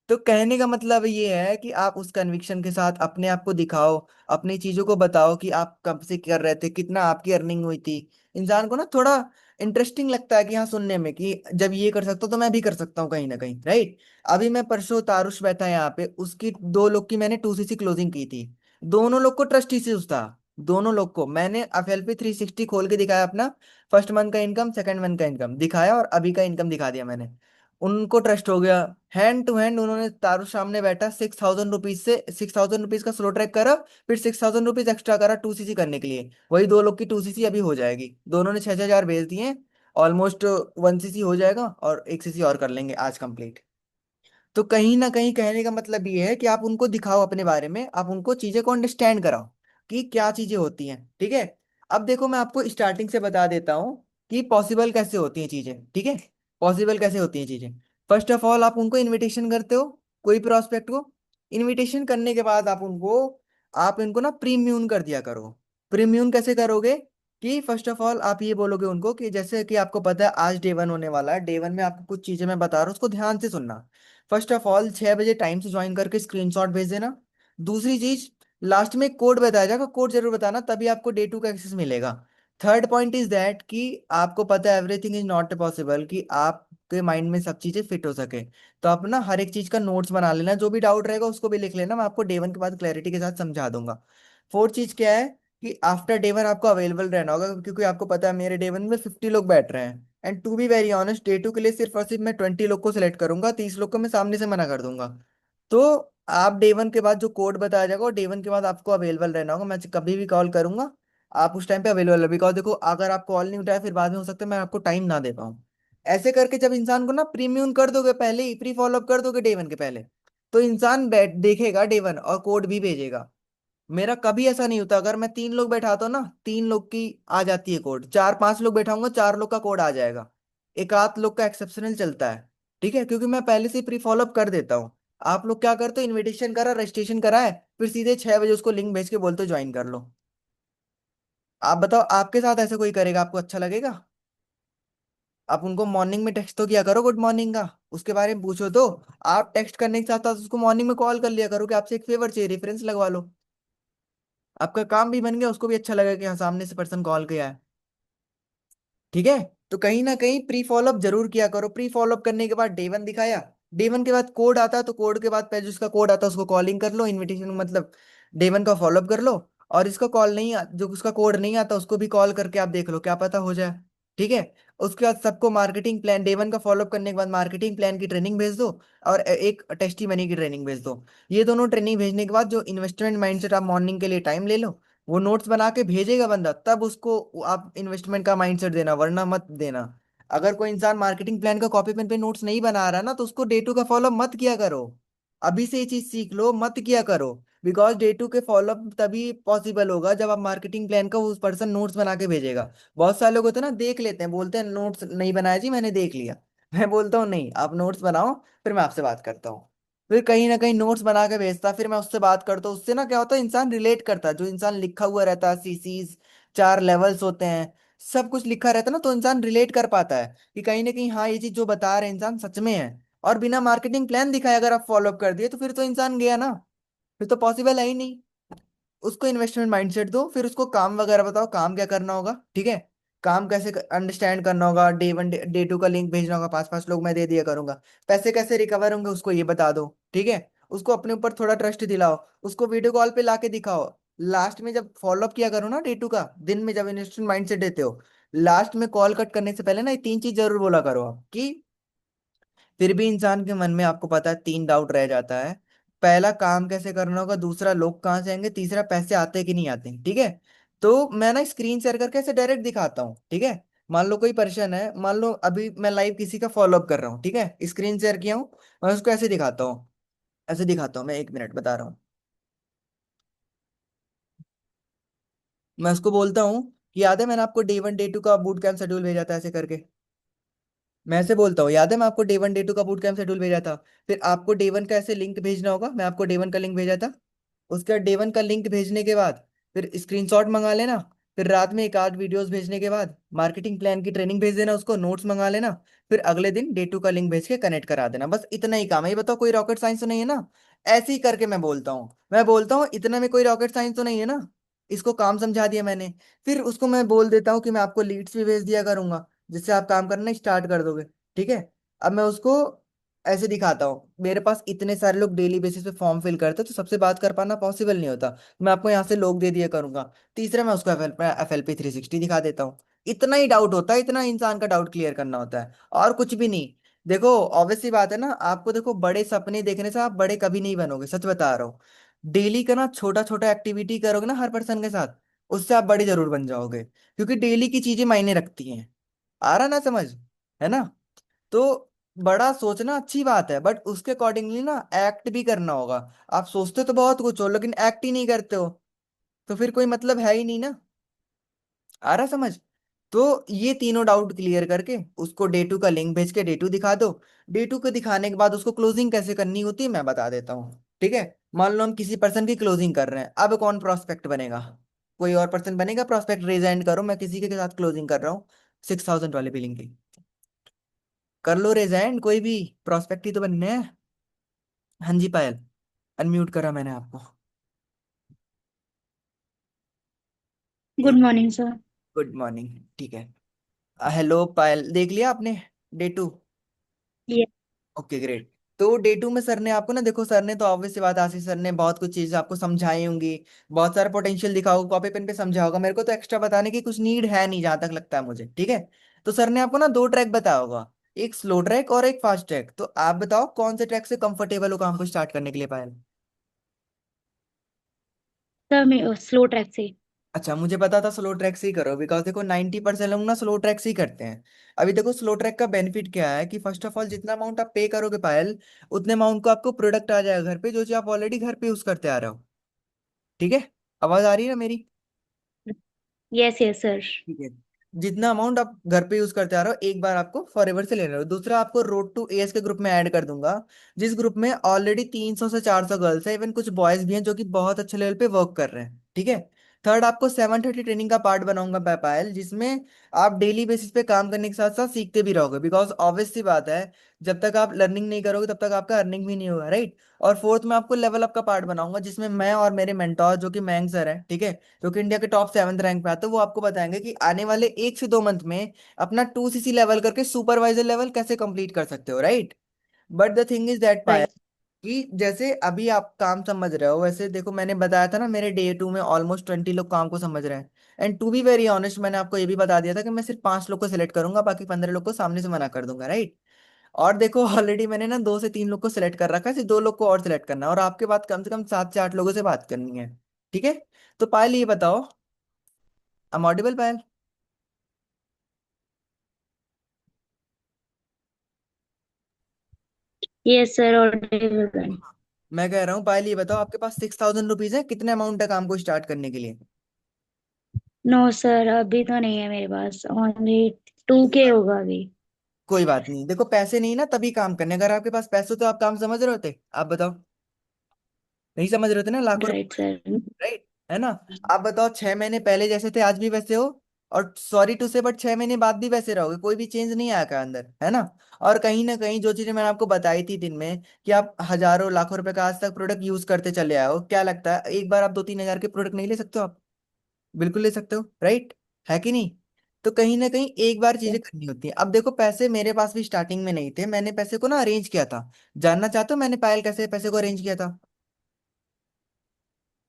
तो कहने का मतलब ये है कि आप उस कन्विक्शन के साथ अपने आप को दिखाओ, अपनी चीजों को बताओ कि आप कब से कर रहे थे, कितना आपकी अर्निंग हुई थी। इंसान को ना थोड़ा इंटरेस्टिंग लगता है कि हाँ, सुनने में कि जब ये कर सकता हूँ तो मैं भी कर सकता हूँ कहीं ना कहीं, राइट। अभी मैं परसों तारुष बैठा यहाँ पे, उसकी 2 लोग की मैंने 2CC क्लोजिंग की थी। दोनों लोग को ट्रस्ट इश्यूज था। दोनों लोग को मैंने FLP 360 खोल के दिखाया अपना। फर्स्ट मंथ का इनकम, सेकंड मंथ का इनकम दिखाया, और अभी का इनकम दिखा दिया मैंने। उनको ट्रस्ट हो गया। हैंड टू हैंड उन्होंने तारू सामने बैठा 6,000 रुपीज से 6,000 रुपीज का स्लो ट्रैक करा। फिर 6,000 रुपीज एक्स्ट्रा करा 2CC करने के लिए। वही 2 लोग की 2CC अभी हो जाएगी, दोनों ने 6,000 भेज दिए। ऑलमोस्ट 1CC हो जाएगा, और 1CC और कर लेंगे आज कंप्लीट। तो कहीं ना कहीं कहने का मतलब ये है कि आप उनको दिखाओ अपने बारे में, आप उनको चीजें को अंडरस्टैंड कराओ कि क्या चीजें होती हैं, ठीक है। अब देखो मैं आपको स्टार्टिंग से बता देता हूँ कि पॉसिबल कैसे होती हैं चीजें, ठीक है। पॉसिबल कैसे होती हैं चीजें। फर्स्ट ऑफ ऑल आप उनको इनविटेशन करते हो, कोई प्रोस्पेक्ट को। इनविटेशन करने के बाद आप इनको ना प्रीम्यून कर दिया करो। प्रीम्यून कैसे करोगे? कि फर्स्ट ऑफ ऑल आप ये बोलोगे उनको कि जैसे कि आपको पता है आज डे 1 होने वाला है, डे 1 में आपको कुछ चीजें मैं बता रहा हूँ, उसको ध्यान से सुनना। फर्स्ट ऑफ ऑल 6 बजे टाइम से ज्वाइन करके स्क्रीनशॉट भेज देना। दूसरी चीज, लास्ट में कोड बताया जाएगा, कोड जरूर बताना, तभी आपको डे 2 का एक्सेस मिलेगा। थर्ड पॉइंट इज दैट कि आपको पता है एवरीथिंग इज नॉट पॉसिबल कि आपके माइंड में सब चीजें फिट हो सके। तो आप ना हर एक चीज का नोट्स बना लेना, जो भी डाउट रहेगा उसको भी लिख लेना, मैं आपको डे 1 के बाद क्लैरिटी के साथ समझा दूंगा। फोर्थ चीज क्या है? कि आफ्टर डे 1 आपको अवेलेबल रहना होगा, क्योंकि आपको पता है मेरे डे 1 में 50 लोग बैठ रहे हैं। And to be very honest, day 2 के लिए सिर्फ और सिर्फ मैं 20 लोग को सिलेक्ट करूंगा, 30 लोग को मैं सामने से मना कर दूंगा। तो आप डे 1 के बाद जो कोड बताया जाएगा, डे 1 के बाद आपको अवेलेबल रहना होगा। मैं कभी भी कॉल करूंगा, आप उस टाइम पे अवेलेबल है। बिकॉज देखो, अगर आप कॉल नहीं उठाए फिर बाद में हो सकता है मैं आपको टाइम ना दे पाऊँ। ऐसे करके जब इंसान को ना प्रीमियम कर दोगे, पहले ही प्री फॉलोअप कर दोगे डे 1 के पहले, तो इंसान बैठ देखेगा डे 1 और कोड भी भेजेगा। मेरा कभी ऐसा नहीं होता, अगर मैं 3 लोग बैठाता हूँ ना, 3 लोग की आ जाती है कोड, 4 5 लोग बैठाऊंगा 4 लोग का कोड आ जाएगा। एक आध लोग का एक्सेप्शनल चलता है, ठीक है, क्योंकि मैं पहले से प्री फॉलोअप कर देता हूँ। आप लोग क्या करते हो, इनविटेशन करा, रजिस्ट्रेशन करा है, फिर सीधे 6 बजे उसको लिंक भेज के बोलते हो ज्वाइन कर लो। आप बताओ, आपके साथ ऐसे कोई करेगा, आपको अच्छा लगेगा? आप उनको मॉर्निंग में टेक्स्ट तो किया करो गुड मॉर्निंग का, उसके बारे में पूछो तो। आप टेक्स्ट करने के साथ साथ उसको मॉर्निंग में कॉल कर लिया करो कि आपसे एक फेवर चाहिए, रेफरेंस लगवा लो। आपका काम भी बन गया, उसको भी अच्छा लगा कि हाँ सामने से पर्सन कॉल किया है, ठीक है। तो कहीं ना कहीं प्री फॉलोअप जरूर किया करो। प्री फॉलोअप करने के बाद डे 1 दिखाया, डे 1 के बाद कोड आता है, तो कोड के बाद पहले जिसका कोड आता है उसको कॉलिंग कर लो, इनविटेशन मतलब डे 1 का फॉलोअप कर लो। और इसका कॉल नहीं जो उसका कोड नहीं आता उसको भी कॉल करके आप देख लो, क्या पता हो जाए, ठीक है। उसके बाद सबको मार्केटिंग प्लान, डे 1 का फॉलोअप करने के बाद मार्केटिंग प्लान की ट्रेनिंग भेज दो, और एक टेस्टी मनी की ट्रेनिंग भेज दो। ये दोनों ट्रेनिंग भेजने के बाद जो इन्वेस्टमेंट माइंडसेट, आप मॉर्निंग के लिए टाइम ले लो, वो नोट्स बना के भेजेगा बंदा, तब उसको आप इन्वेस्टमेंट का माइंडसेट देना, वरना मत देना। अगर कोई इंसान मार्केटिंग प्लान का कॉपी पेन पे नोट्स नहीं बना रहा ना, तो उसको डे 2 का फॉलो मत किया करो। अभी से ये चीज सीख लो, मत किया करो। बिकॉज डे 2 के फॉलोअप तभी पॉसिबल होगा जब आप मार्केटिंग प्लान का उस पर्सन नोट्स बना के भेजेगा। बहुत सारे लोग होते हैं ना, देख लेते हैं, बोलते हैं नोट्स नहीं बनाया जी, मैंने देख लिया। मैं बोलता हूँ नहीं, आप नोट्स बनाओ, फिर मैं आपसे बात करता हूँ। फिर कहीं ना कहीं नोट्स बना के भेजता, फिर मैं उससे बात करता हूँ। उससे ना क्या होता है, इंसान रिलेट करता है, जो इंसान लिखा हुआ रहता है, सीसीज 4 लेवल्स होते हैं, सब कुछ लिखा रहता है ना, तो इंसान रिलेट कर पाता है कि कहीं ना कहीं हाँ, ये चीज जो बता रहे हैं इंसान सच में है। और बिना मार्केटिंग प्लान दिखाए अगर आप फॉलो अप कर दिए, तो फिर तो इंसान गया ना, फिर तो पॉसिबल है ही नहीं। उसको इन्वेस्टमेंट माइंडसेट दो, फिर उसको काम वगैरह बताओ, काम क्या करना होगा, ठीक है। काम कैसे अंडरस्टैंड करना होगा, डे 1 डे 2 का लिंक भेजना होगा, 5 5 लोग मैं दे दिया करूंगा। पैसे कैसे रिकवर होंगे उसको ये बता दो, ठीक है। उसको अपने ऊपर थोड़ा ट्रस्ट दिलाओ, उसको वीडियो कॉल पे लाके दिखाओ। लास्ट में जब फॉलोअप किया करो ना डे 2 का, दिन में जब इन्वेस्टमेंट माइंडसेट देते हो, लास्ट में कॉल कट करने से पहले ना ये 3 चीज जरूर बोला करो आप कि फिर भी इंसान के मन में आपको पता है 3 डाउट रह जाता है। पहला, काम कैसे करना होगा, दूसरा लोग कहाँ से आएंगे, तीसरा पैसे आते कि नहीं आते, ठीक है। तो मैं ना स्क्रीन शेयर करके ऐसे डायरेक्ट दिखाता हूँ, ठीक है। मान लो कोई परेशान है, मान लो अभी मैं लाइव किसी का फॉलोअप कर रहा हूँ, ठीक है, स्क्रीन शेयर किया हूँ। मैं उसको ऐसे दिखाता हूँ, ऐसे दिखाता हूँ, मैं 1 मिनट बता रहा हूँ। मैं उसको बोलता हूँ कि याद है मैंने आपको डे 1 डे 2 का बूट कैंप शेड्यूल भेजा था ऐसे करके। मैं ऐसे बोलता हूँ, याद है मैं आपको डे 1 डे 2 का बूट कैंप शेड्यूल भेजा था। फिर आपको डे 1 का ऐसे लिंक भेजना होगा, मैं आपको डे 1 का लिंक भेजा था। उसके बाद डे 1 का लिंक भेजने के बाद फिर स्क्रीनशॉट मंगा लेना। फिर रात में एक आध वीडियोस भेजने के बाद मार्केटिंग प्लान की ट्रेनिंग भेज देना, उसको नोट्स मंगा लेना। फिर अगले दिन डे 2 का लिंक भेज के कनेक्ट करा देना। बस इतना ही काम है, ये बताओ कोई रॉकेट साइंस तो नहीं है ना। ऐसे ही करके मैं बोलता हूँ इतना में कोई रॉकेट साइंस तो नहीं है ना। इसको काम समझा दिया मैंने। फिर उसको मैं बोल देता हूँ कि मैं आपको लीड्स भी भेज दिया करूंगा, जिससे आप काम करना स्टार्ट कर दोगे। ठीक है। अब मैं उसको ऐसे दिखाता हूँ, मेरे पास इतने सारे लोग डेली बेसिस पे फॉर्म फिल करते हैं, तो सबसे बात कर पाना पॉसिबल नहीं होता। मैं आपको यहाँ से लोग दे दिया करूंगा। तीसरा मैं उसको FLP 360 दिखा देता हूँ। इतना ही डाउट होता है, इतना इंसान का डाउट क्लियर करना होता है, और कुछ भी नहीं। देखो ऑब्वियस सी बात है ना, आपको देखो बड़े सपने देखने से आप बड़े कभी नहीं बनोगे, सच बता रहा हूँ। डेली का ना छोटा छोटा एक्टिविटी करोगे ना हर पर्सन के साथ, उससे आप बड़े जरूर बन जाओगे, क्योंकि डेली की चीजें मायने रखती हैं। आ रहा ना समझ, है ना। तो बड़ा सोचना अच्छी बात है, बट उसके अकॉर्डिंगली ना एक्ट भी करना होगा। आप सोचते तो बहुत कुछ हो लेकिन एक्ट ही नहीं करते हो, तो फिर कोई मतलब है ही नहीं ना। आ रहा समझ। तो ये तीनों डाउट क्लियर करके उसको डे 2 का लिंक भेज के डे 2 दिखा दो। डे 2 को दिखाने के बाद उसको क्लोजिंग कैसे करनी होती है मैं बता देता हूँ, ठीक है। मान लो हम किसी पर्सन की क्लोजिंग कर रहे हैं, अब कौन प्रोस्पेक्ट बनेगा? कोई और पर्सन बनेगा प्रोस्पेक्ट? रेज हैंड करो, मैं किसी के साथ क्लोजिंग कर रहा हूँ 6,000 वाले बिलिंग की। कर लो रेज हैंड, कोई भी प्रोस्पेक्ट ही तो बनने हैं। हाँ जी पायल, अनम्यूट करा मैंने आपको। Good morning sir. Good morning. ठीक है। हेलो पायल, देख लिया आपने डे 2? ये ओके ग्रेट। तो डे 2 में सर ने आपको ना, देखो सर ने तो ऑब्वियस सी बात, आशीष सर ने बहुत कुछ चीजें आपको समझाई होंगी, बहुत सारा पोटेंशियल दिखा होगा, कॉपी पेन पे समझा होगा। मेरे को तो एक्स्ट्रा बताने की कुछ नीड है नहीं जहां तक लगता है मुझे, ठीक है। तो सर ने आपको ना दो ट्रैक बताया होगा, एक स्लो ट्रैक और एक फास्ट ट्रैक। तो आप बताओ कौन से ट्रैक से कंफर्टेबल हो काम को स्टार्ट करने के लिए पायल? सर मैं स्लो ट्रैक से। अच्छा, मुझे पता था स्लो ट्रैक से ही करो, बिकॉज देखो 90% लोग ना स्लो ट्रैक से ही करते हैं। अभी देखो स्लो ट्रैक का बेनिफिट क्या है कि फर्स्ट ऑफ ऑल जितना अमाउंट आप पे करोगे पायल, उतने अमाउंट को आपको प्रोडक्ट आ जाएगा घर पे, जो चीज आप ऑलरेडी घर पे यूज करते आ रहे हो। ठीक है। आवाज आ रही है ना मेरी? Yes yes sir. ठीक है। जितना अमाउंट आप घर पे यूज करते आ रहे हो, एक बार आपको फॉरएवर से ले रहे हो। दूसरा, आपको रोड टू एएस के ग्रुप में ऐड कर दूंगा, जिस ग्रुप में ऑलरेडी 300 से 400 गर्ल्स है, इवन कुछ बॉयज भी हैं जो कि बहुत अच्छे लेवल पे वर्क कर रहे हैं, ठीक है। थर्ड, आपको 730 ट्रेनिंग का पार्ट बनाऊंगा पायल, जिसमें आप डेली बेसिस पे काम करने के साथ साथ सीखते भी रहोगे, बिकॉज ऑब्वियस सी बात है, जब तक आप लर्निंग नहीं करोगे तब तक आपका अर्निंग भी नहीं होगा, राइट। और फोर्थ में आपको लेवल अप का पार्ट बनाऊंगा, जिसमें मैं और मेरे मेंटोर जो कि मयंक सर है, ठीक है, जो कि इंडिया के टॉप 7th रैंक पे आते हैं, वो आपको बताएंगे कि आने वाले 1 से 2 मंथ में अपना 2 CC लेवल करके सुपरवाइजर लेवल कैसे कंप्लीट कर सकते हो, right. But the thing is that पाया, राइट। कि जैसे अभी आप काम समझ रहे हो, वैसे देखो मैंने बताया था ना मेरे डे 2 में ऑलमोस्ट 20 लोग काम को समझ रहे हैं। And to be very honest, मैंने आपको ये भी बता दिया था कि मैं सिर्फ 5 लोग को सिलेक्ट करूंगा, बाकी 15 लोग को सामने से मना कर दूंगा, राइट। और देखो ऑलरेडी मैंने ना 2 से 3 लोग को सिलेक्ट कर रखा है, सिर्फ 2 लोग को और सिलेक्ट करना है, और आपके बाद कम से कम 7 से 8 लोगों से बात करनी है, ठीक है। तो पायल ये बताओ, I'm audible Payal? Yes sir और डिलीवर। मैं कह रहा हूँ पायल ये बताओ, आपके पास 6,000 रुपीज है, कितने अमाउंट है काम को स्टार्ट करने के लिए? नो सर अभी तो नहीं है मेरे पास, ओनली 2K होगा अभी। कोई बात नहीं, देखो पैसे नहीं ना तभी काम करने, अगर आपके पास पैसे तो आप काम समझ रहे होते, आप बताओ। नहीं समझ रहे थे ना, लाखों राइट रुपए, सर। राइट, है ना। आप बताओ 6 महीने पहले जैसे थे आज भी वैसे हो, और सॉरी टू से बट 6 महीने बाद भी वैसे रहोगे, कोई भी चेंज नहीं आया का अंदर, है ना। और कहीं ना कहीं जो चीजें मैंने आपको बताई थी दिन में, कि आप हजारों लाखों रुपए का आज तक प्रोडक्ट यूज करते चले आए हो, क्या लगता है एक बार आप 2-3 हजार के प्रोडक्ट नहीं ले सकते हो आप? बिल्कुल ले सकते हो, राइट, है कि नहीं। तो कहीं ना कहीं एक बार चीजें करनी होती है। अब देखो पैसे मेरे पास भी स्टार्टिंग में नहीं थे, मैंने पैसे को ना अरेंज किया था। जानना चाहते हो मैंने पायल कैसे पैसे को अरेंज किया था?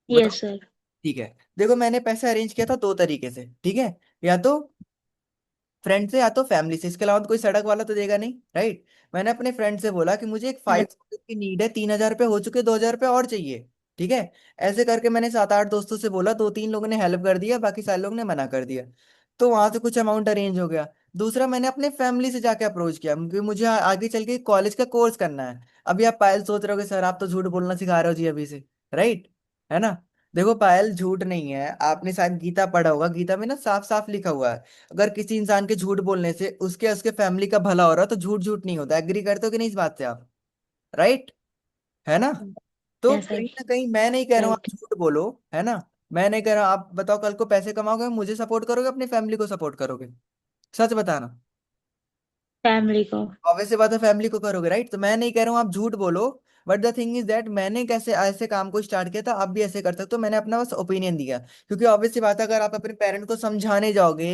बताओ। Yes sir. ठीक है। देखो मैंने पैसे अरेंज किया था 2 तरीके से, ठीक है। या तो फ्रेंड से या तो फैमिली से, इसके अलावा तो कोई सड़क वाला तो देगा नहीं, राइट। मैंने अपने फ्रेंड से बोला कि मुझे एक 5,000 की नीड है, 3,000 रुपये हो चुके, 2,000 रुपये और चाहिए, ठीक है। ऐसे करके मैंने 7-8 दोस्तों से बोला, 2-3 लोगों ने हेल्प कर दिया, बाकी सारे लोग ने मना कर दिया। तो वहां से कुछ अमाउंट अरेंज हो गया। दूसरा, मैंने अपने फैमिली से जाके अप्रोच किया, क्योंकि मुझे आगे चल के कॉलेज का कोर्स करना है। अभी आप पायल सोच रहे हो कि सर आप तो झूठ बोलना सिखा रहे हो जी अभी से, राइट, है ना। देखो पायल, झूठ नहीं है। आपने शायद गीता पढ़ा होगा, गीता में ना साफ साफ लिखा हुआ है, अगर किसी इंसान के झूठ बोलने से उसके उसके फैमिली का भला हो रहा है तो झूठ झूठ नहीं होता। एग्री करते हो कि नहीं इस बात से आप? राइट, है ना? तो यस कहीं सर। ना कहीं मैं नहीं कह रहा हूँ आप राइट। झूठ बोलो, है ना? मैं नहीं कह रहा हूँ। आप बताओ, कल को पैसे कमाओगे, मुझे सपोर्ट करोगे अपनी फैमिली को सपोर्ट करोगे? सच बताना। फैमिली को। ऑब्वियस सी बात है, फैमिली को करोगे, राइट? तो मैं नहीं कह रहा हूँ आप झूठ बोलो, but the thing is that मैंने कैसे ऐसे काम को स्टार्ट किया था, आप भी ऐसे कर सकते हो। मैंने अपना बस ओपिनियन दिया, क्योंकि ऑब्वियस सी बात है अगर आप अपने पेरेंट को समझाने जाओगे,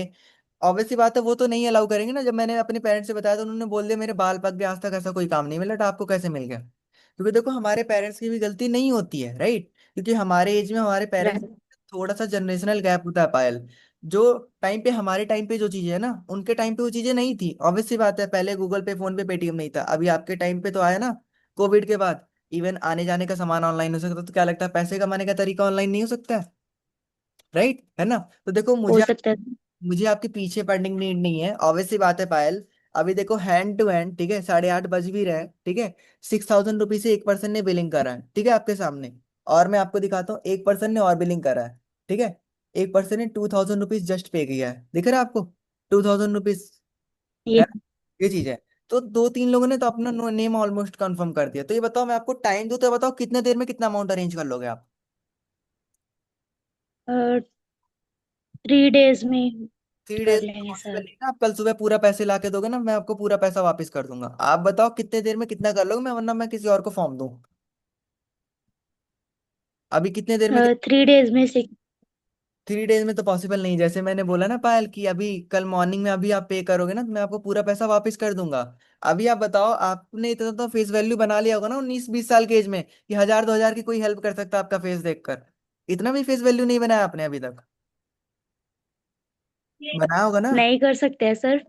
ऑब्वियस सी बात है वो तो नहीं अलाउ करेंगे ना। जब मैंने अपने पेरेंट्स से बताया तो उन्होंने बोल दिया मेरे बाल पक गए, आज तक ऐसा कोई काम नहीं मिला, तो आपको कैसे मिल गया? क्योंकि देखो हमारे पेरेंट्स की भी गलती नहीं होती है, राइट? क्योंकि हमारे एज में हमारे पेरेंट्स, राइट। थोड़ा सा जनरेशनल गैप होता है पायल। जो टाइम पे, हमारे टाइम पे जो चीजें है ना, उनके टाइम पे वो चीजें नहीं थी। ऑब्वियस सी बात है, पहले गूगल पे, फोन पे, पेटीएम नहीं था। अभी आपके टाइम पे तो आया ना, कोविड के बाद। इवन आने जाने का सामान ऑनलाइन हो सकता है, तो क्या लगता है पैसे कमाने का तरीका ऑनलाइन नहीं हो सकता है? राइट, है ना? तो देखो हो मुझे सकता है। मुझे आपके पीछे पड़ने की नीड नहीं है, ऑब्वियस सी बात है पायल। अभी देखो हैंड टू हैंड, ठीक है, 8:30 बज भी रहे हैं, ठीक है, 6,000 रुपीज से एक पर्सन ने बिलिंग करा है, ठीक है, आपके सामने। और मैं आपको दिखाता हूँ, एक पर्सन ने और बिलिंग करा है, ठीक है। एक पर्सन ने 2,000 रुपीज जस्ट पे किया है, दिख रहा है आपको? 2,000 रुपीज, ये है, ये चीज है। तो दो तीन लोगों ने तो अपना नेम ऑलमोस्ट कंफर्म कर दिया। तो ये बताओ, मैं आपको टाइम दूं तो बताओ कितने देर में कितना अमाउंट अरेंज कर लोगे आप? 3 डेज में 3 डेज कर तो लेंगे पॉसिबल सर। नहीं है ना। आप कल सुबह पूरा पैसे ला के दोगे ना, मैं आपको पूरा पैसा वापस कर दूंगा। आप बताओ कितने देर में कितना कर लोगे, मैं वरना मैं किसी और को फॉर्म दूं। अभी कितने देर में 3 डेज में से। 3 डेज में तो पॉसिबल नहीं। जैसे मैंने बोला ना पायल, कि अभी कल मॉर्निंग में अभी आप पे करोगे ना, तो मैं आपको पूरा पैसा वापस कर दूंगा। अभी आप बताओ, आपने इतना तो फेस वैल्यू बना लिया होगा ना 19-20 साल के एज में, कि 1,000-2,000 की कोई हेल्प कर सकता है आपका फेस देखकर? इतना भी फेस वैल्यू नहीं बनाया आपने अभी तक? बनाया होगा ना? नहीं कर सकते हैं सर।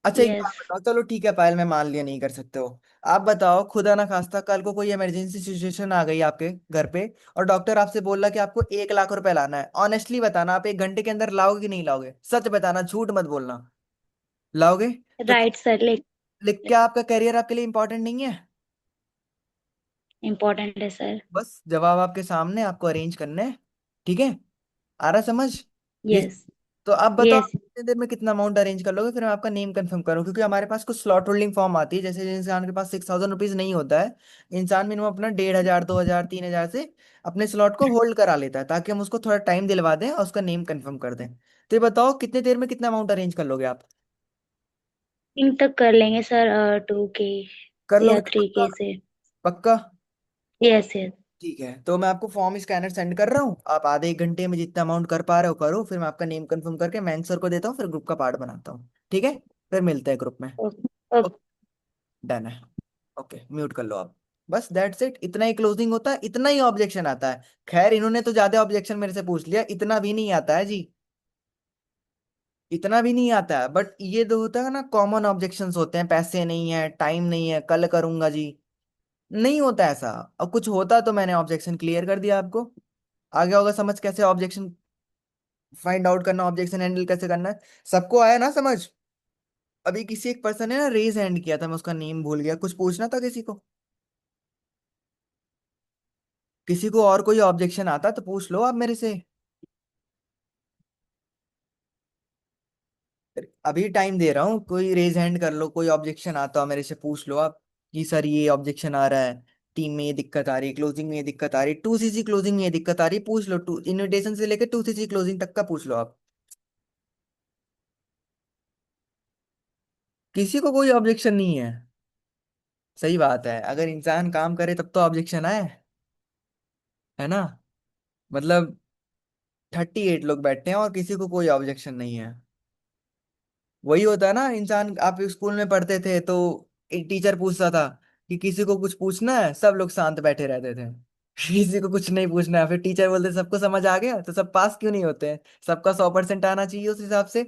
अच्छा एक बात यस। बताओ, चलो ठीक है पायल, मैं मान लिया नहीं कर सकते हो। आप बताओ, खुदा ना खास्ता कल को कोई इमरजेंसी सिचुएशन आ गई आपके घर पे, और डॉक्टर आपसे बोल रहा कि आपको 1 लाख रुपए लाना है, ऑनेस्टली बताना, आप 1 घंटे के अंदर लाओगे कि नहीं लाओगे? सच बताना, झूठ मत बोलना। लाओगे? तो राइट सर। लिख क्या आपका करियर आपके लिए इंपॉर्टेंट नहीं है? इम्पोर्टेंट है सर। बस जवाब आपके सामने, आपको अरेंज करना है, ठीक है? आ रहा समझ? ये, यस। तो आप बताओ यस। कितने देर में कितना अमाउंट अरेंज कर लोगे, फिर मैं आपका नेम कंफर्म करूँ। क्योंकि हमारे पास कुछ स्लॉट होल्डिंग फॉर्म आती है, जैसे जिस इंसान के पास 6,000 रुपीज नहीं होता है, इंसान मिनिमम अपना 1,500, 2,000, 3,000 से अपने स्लॉट को होल्ड करा लेता है, ताकि हम उसको थोड़ा टाइम दिलवा दें और उसका नेम कंफर्म कर दें। तो ये बताओ कितने देर में कितना अमाउंट अरेंज कर लोगे आप? इन तक कर लेंगे सर, 2 के कर या लोगे ना थ्री पक्का? के से। पक्का? Yes yes. ठीक है, तो मैं आपको फॉर्म स्कैनर सेंड कर रहा हूँ, आप आधे 1 घंटे में जितना अमाउंट कर पा रहे हो करो, फिर मैं आपका नेम कंफर्म करके मैं सर को देता हूँ, फिर ग्रुप का पार्ट बनाता हूँ, ठीक है? फिर मिलते हैं ग्रुप में। ओके। ओके। डन है। ओके, म्यूट कर लो आप। बस दैट्स इट, इतना ही क्लोजिंग होता है, इतना ही ऑब्जेक्शन आता है। खैर इन्होंने तो ज्यादा ऑब्जेक्शन मेरे से पूछ लिया, इतना भी नहीं आता है जी, इतना भी नहीं आता है। बट ये जो होता है ना, कॉमन ऑब्जेक्शंस होते हैं, पैसे नहीं है, टाइम नहीं है, कल करूंगा जी, नहीं होता ऐसा। और कुछ होता तो मैंने ऑब्जेक्शन क्लियर कर दिया आपको। आगे होगा समझ कैसे ऑब्जेक्शन फाइंड आउट करना, ऑब्जेक्शन हैंडल कैसे करना है। सबको आया ना समझ? अभी किसी एक पर्सन ने ना रेज हैंड किया था, मैं उसका नेम भूल गया, कुछ पूछना था किसी को? किसी को और कोई ऑब्जेक्शन आता तो पूछ लो आप मेरे से। अभी टाइम दे रहा हूँ, कोई रेज हैंड कर लो, कोई ऑब्जेक्शन आता हो मेरे से पूछ लो आप, कि सर ये ऑब्जेक्शन आ रहा है, टीम में ये दिक्कत आ रही है, क्लोजिंग में ये दिक्कत आ रही है, 2 CC क्लोजिंग में ये दिक्कत आ रही है, पूछ लो। टू इनविटेशन से लेकर 2 CC क्लोजिंग तक का पूछ लो आप। किसी को कोई ऑब्जेक्शन नहीं है। सही बात है, अगर इंसान काम करे तब तो ऑब्जेक्शन आए, है ना? मतलब 38 लोग बैठे हैं और किसी को कोई ऑब्जेक्शन नहीं है। वही होता है ना इंसान, आप स्कूल में पढ़ते थे तो एक टीचर पूछता था कि किसी को कुछ पूछना है, सब लोग शांत बैठे रहते थे। किसी को कुछ नहीं पूछना है, फिर टीचर बोलते सबको समझ आ गया, तो सब पास क्यों नहीं होते हैं? सबका 100% आना चाहिए उस हिसाब से।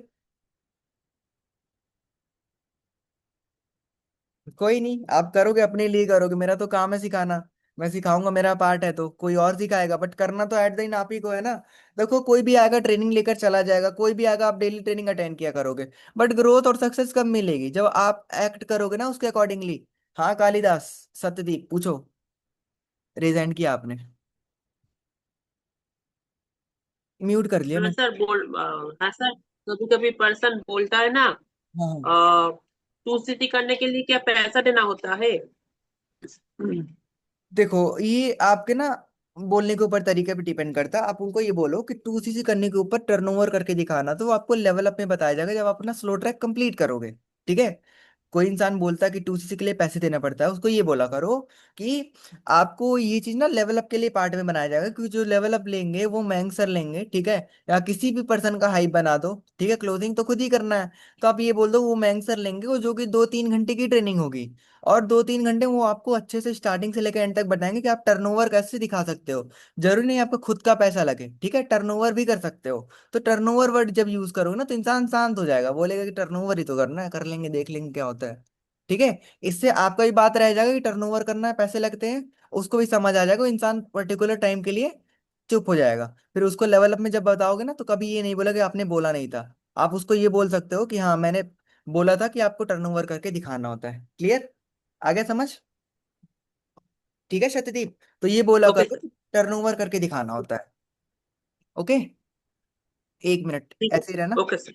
कोई नहीं, आप करोगे अपने लिए करोगे, मेरा तो काम है सिखाना। मैं सिखाऊंगा, मेरा पार्ट है, तो कोई और सिखाएगा, बट करना तो एट द एंड आप ही को है ना। देखो कोई भी आएगा ट्रेनिंग लेकर चला जाएगा, कोई भी आएगा, आप डेली ट्रेनिंग अटेंड किया करोगे, बट ग्रोथ और सक्सेस कब मिलेगी? जब आप एक्ट करोगे ना उसके अकॉर्डिंगली। हाँ कालिदास, सत्यदीप पूछो, रिजाइन किया आपने? म्यूट कर लिया हाँ मैंने। सर हाँ सर, कभी कभी पर्सन बोलता है ना, हाँ हाँ। 2 सीटी करने के लिए क्या पैसा देना होता है? देखो ये आपके ना बोलने के ऊपर तरीके पे डिपेंड करता है। आप उनको ये बोलो कि 2 सीसी करने के ऊपर टर्नओवर करके दिखाना, तो वो आपको लेवल अप में बताया जाएगा जब आप अपना स्लो ट्रैक कंप्लीट करोगे। ठीक है। कोई इंसान बोलता है कि 2 सीसी के लिए पैसे देना पड़ता है, उसको ये बोला करो कि आपको ये चीज ना लेवल अप के लिए पार्ट में बनाया जाएगा, क्योंकि जो लेवल अप लेंगे वो मैंग सर लेंगे। ठीक है। या किसी भी पर्सन का हाइप बना दो। ठीक है, क्लोजिंग तो खुद ही करना है। तो आप ये बोल दो वो मैंग सर लेंगे, वो जो कि 2-3 घंटे की ट्रेनिंग होगी। और 2-3 घंटे वो आपको अच्छे से स्टार्टिंग से लेकर एंड तक बताएंगे कि आप टर्नओवर कैसे दिखा सकते हो। जरूरी नहीं आपका खुद का पैसा लगे। ठीक है, टर्नओवर भी कर सकते हो। तो टर्नओवर वर्ड जब यूज करोगे ना तो इंसान शांत हो जाएगा, बोलेगा कि टर्नओवर ही तो करना है, कर लेंगे, देख लेंगे क्या होता है। ठीक है। इससे आपका भी बात रह जाएगा कि टर्नओवर करना है, पैसे लगते हैं। उसको भी समझ आ जाएगा, वो इंसान पर्टिकुलर टाइम के लिए चुप हो जाएगा। फिर उसको लेवल अप में जब बताओगे ना तो कभी ये नहीं बोला कि आपने बोला नहीं था। आप उसको ये बोल सकते हो कि हाँ मैंने बोला था कि आपको टर्नओवर करके दिखाना होता है। क्लियर? आ गया समझ? ठीक है सत्यदीप। तो ये बोला ओके करो सर। टर्नओवर करके दिखाना होता है। ओके। 1 मिनट ठीक है ऐसे ही रहना। सर। Okay sir.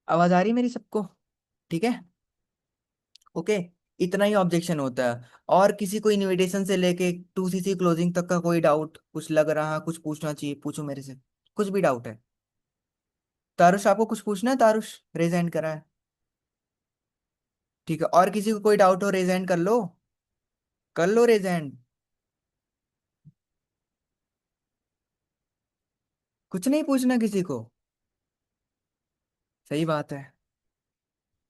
आवाज आ रही है मेरी सबको? ठीक है। ओके। इतना ही ऑब्जेक्शन होता है। और किसी को इनविटेशन से लेके 2 सीसी क्लोजिंग तक का कोई डाउट कुछ लग रहा, कुछ पूछना चाहिए, पूछो मेरे से। कुछ भी डाउट है? तारुष आपको कुछ पूछना है? तारुष रेज हैंड करा है। ठीक है, और किसी को कोई डाउट हो रेज हैंड कर लो। कर लो रेज हैंड। कुछ नहीं पूछना किसी को? सही बात है।